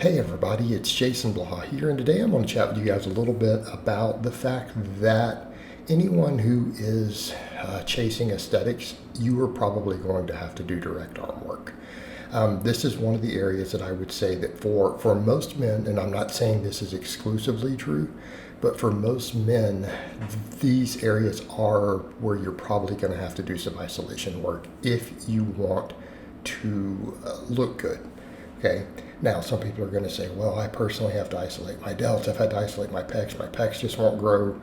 Hey everybody, it's Jason Blaha here, and today I'm going to chat with you guys a little bit about the fact that anyone who is chasing aesthetics, you are probably going to have to do direct arm work. This is one of the areas that I would say that for most men, and I'm not saying this is exclusively true, but for most men, these areas are where you're probably going to have to do some isolation work if you want to look good. Okay. Now, some people are going to say, well, I personally have to isolate my delts. I've had to isolate my pecs. My pecs just won't grow.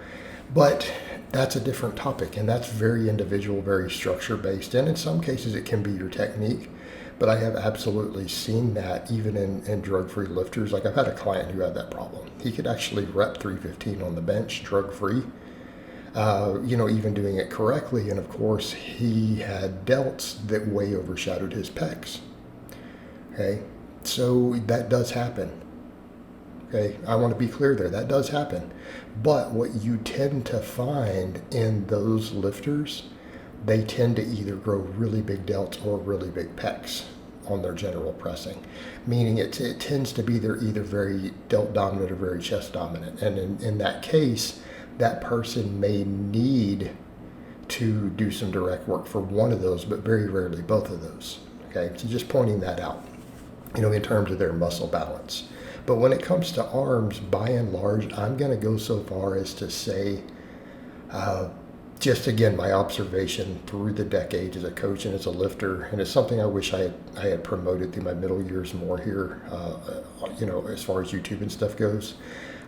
But that's a different topic, and that's very individual, very structure-based. And in some cases, it can be your technique. But I have absolutely seen that even in drug-free lifters. Like I've had a client who had that problem. He could actually rep 315 on the bench drug-free, even doing it correctly. And of course, he had delts that way overshadowed his pecs. Okay. So that does happen. Okay, I want to be clear there. That does happen. But what you tend to find in those lifters, they tend to either grow really big delts or really big pecs on their general pressing. Meaning it tends to be they're either very delt dominant or very chest dominant. And in that case, that person may need to do some direct work for one of those, but very rarely both of those. Okay, so just pointing that out, in terms of their muscle balance. But when it comes to arms, by and large, I'm going to go so far as to say, just again, my observation through the decades as a coach and as a lifter, and it's something I wish I had promoted through my middle years more here, as far as YouTube and stuff goes.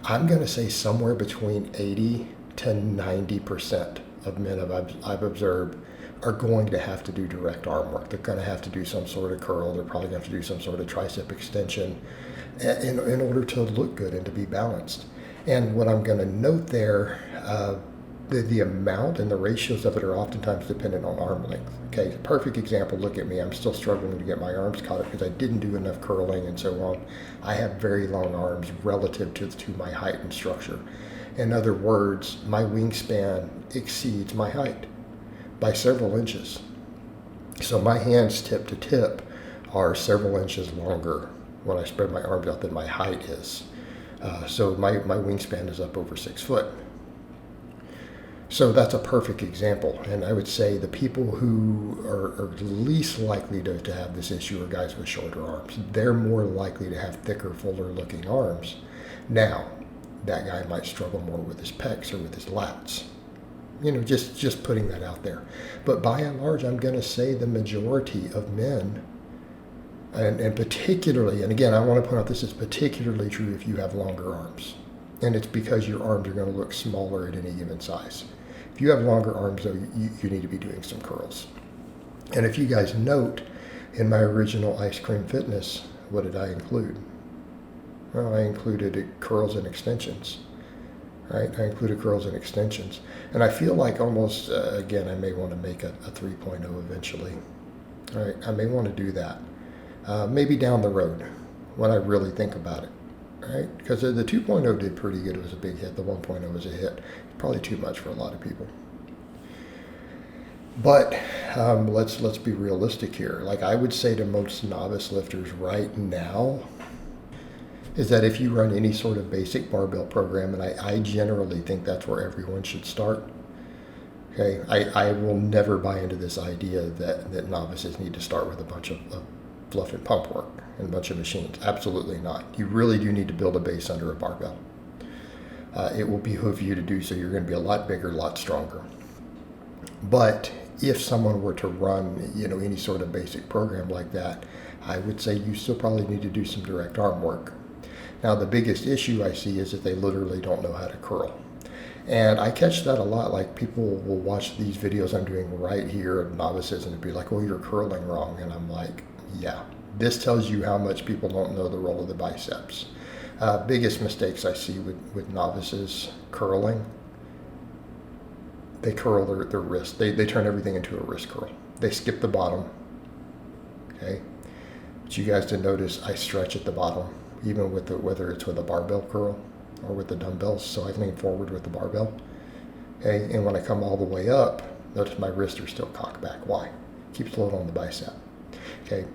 I'm going to say somewhere between 80 to 90% of men I've observed are going to have to do direct arm work. They're going to have to do some sort of curl. They're probably going to have to do some sort of tricep extension in order to look good and to be balanced. And what I'm going to note there, the amount and the ratios of it are oftentimes dependent on arm length. Okay, perfect example, look at me. I'm still struggling to get my arms caught up because I didn't do enough curling and so on. I have very long arms relative to my height and structure. In other words, my wingspan exceeds my height by several inches. So my hands tip to tip are several inches longer when I spread my arms out than my height is. So my wingspan is up over 6 foot. So that's a perfect example. And I would say the people who are least likely to have this issue are guys with shorter arms. They're more likely to have thicker, fuller looking arms. Now, that guy might struggle more with his pecs or with his lats. Just putting that out there. But by and large, I'm going to say the majority of men, and particularly, and again, I want to point out this is particularly true if you have longer arms. And it's because your arms are going to look smaller at any given size. If you have longer arms, though, you need to be doing some curls. And if you guys note, in my original Ice Cream Fitness, what did I include? Well, I included curls and extensions. Right, I included curls and extensions. And I feel like almost, again, I may want to make a 3.0 eventually. All right, I may want to do that. Maybe down the road when I really think about it. All right, because the 2.0 did pretty good. It was a big hit. The 1.0 was a hit. Probably too much for a lot of people. But let's be realistic here. Like I would say to most novice lifters right now, is that if you run any sort of basic barbell program, and I generally think that's where everyone should start. Okay, I will never buy into this idea that novices need to start with a bunch of fluff and pump work and a bunch of machines. Absolutely not. You really do need to build a base under a barbell. It will behoove you to do so. You're going to be a lot bigger, a lot stronger. But if someone were to run, any sort of basic program like that, I would say you still probably need to do some direct arm work. Now, the biggest issue I see is that they literally don't know how to curl. And I catch that a lot. Like people will watch these videos I'm doing right here of novices and it'd be like, oh, you're curling wrong. And I'm like, yeah, this tells you how much people don't know the role of the biceps. Biggest mistakes I see with novices curling, they curl their wrist. They turn everything into a wrist curl. They skip the bottom. Okay. But you guys did notice I stretch at the bottom. Even with whether it's with a barbell curl or with the dumbbells, so I lean forward with the barbell. Okay, and when I come all the way up, notice my wrists are still cocked back. Why? Keeps load on the bicep. Okay,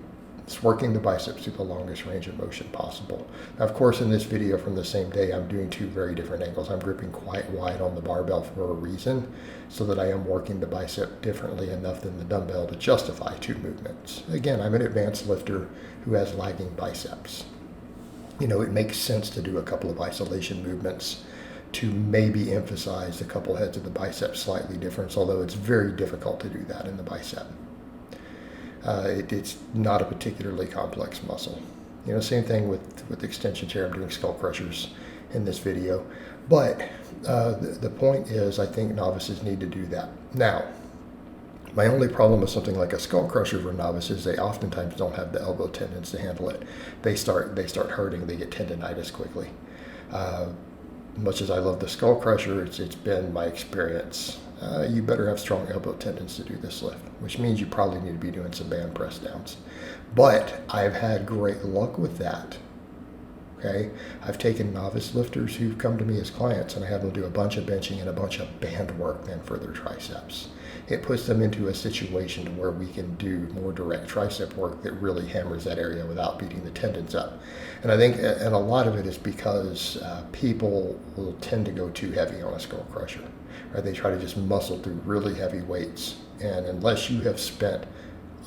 It's working the biceps to the longest range of motion possible. Now, of course, in this video from the same day, I'm doing two very different angles. I'm gripping quite wide on the barbell for a reason, so that I am working the bicep differently enough than the dumbbell to justify two movements. Again, I'm an advanced lifter who has lagging biceps. You know, it makes sense to do a couple of isolation movements to maybe emphasize the couple heads of the bicep slightly different, although it's very difficult to do that in the bicep. It's not a particularly complex muscle. You know, same thing with extensions here. I'm doing skull crushers in this video. But the point is, I think novices need to do that. Now, my only problem with something like a skull crusher for novices, they oftentimes don't have the elbow tendons to handle it. They start hurting. They get tendonitis quickly. Much as I love the skull crusher, it's been my experience. You better have strong elbow tendons to do this lift, which means you probably need to be doing some band press downs. But I've had great luck with that. Okay, I've taken novice lifters who've come to me as clients, and I have them do a bunch of benching and a bunch of band work then for their triceps. It puts them into a situation to where we can do more direct tricep work that really hammers that area without beating the tendons up. And I think, and a lot of it is because people will tend to go too heavy on a skull crusher. Right? They try to just muscle through really heavy weights. And unless you have spent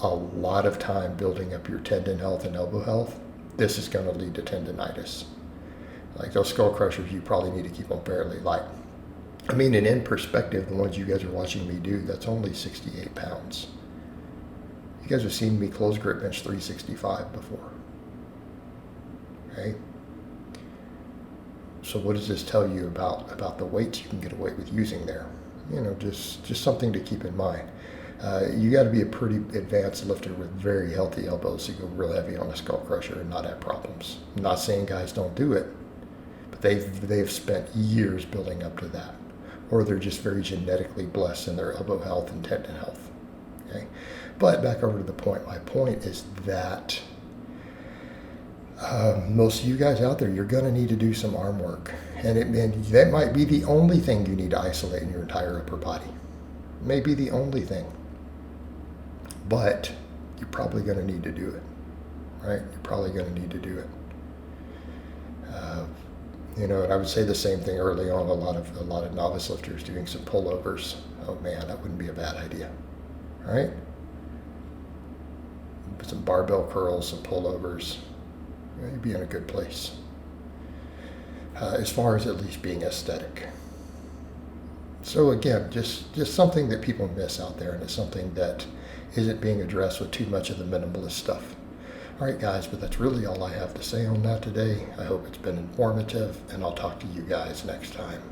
a lot of time building up your tendon health and elbow health, this is going to lead to tendonitis. Like those skull crushers, you probably need to keep them fairly light. I mean, and in perspective, the ones you guys are watching me do, that's only 68 pounds. You guys have seen me close grip bench 365 before. Okay? So what does this tell you about the weights you can get away with using there? You know, just something to keep in mind. You got to be a pretty advanced lifter with very healthy elbows to go real heavy on a skull crusher and not have problems. I'm not saying guys don't do it, but they've spent years building up to that. Or they're just very genetically blessed in their elbow health and tendon health. Okay, but back over to the point. My point is that most of you guys out there, you're going to need to do some arm work, and that might be the only thing you need to isolate in your entire upper body. Maybe the only thing, but you're probably going to need to do it. Right? You're probably going to need to do it. You know, and I would say the same thing early on. A lot of novice lifters doing some pullovers. Oh man, that wouldn't be a bad idea, right? Some barbell curls, some pullovers. You'd be in a good place. As far as at least being aesthetic. So again, just something that people miss out there, and it's something that isn't being addressed with too much of the minimalist stuff. All right, guys, but that's really all I have to say on that today. I hope it's been informative, and I'll talk to you guys next time.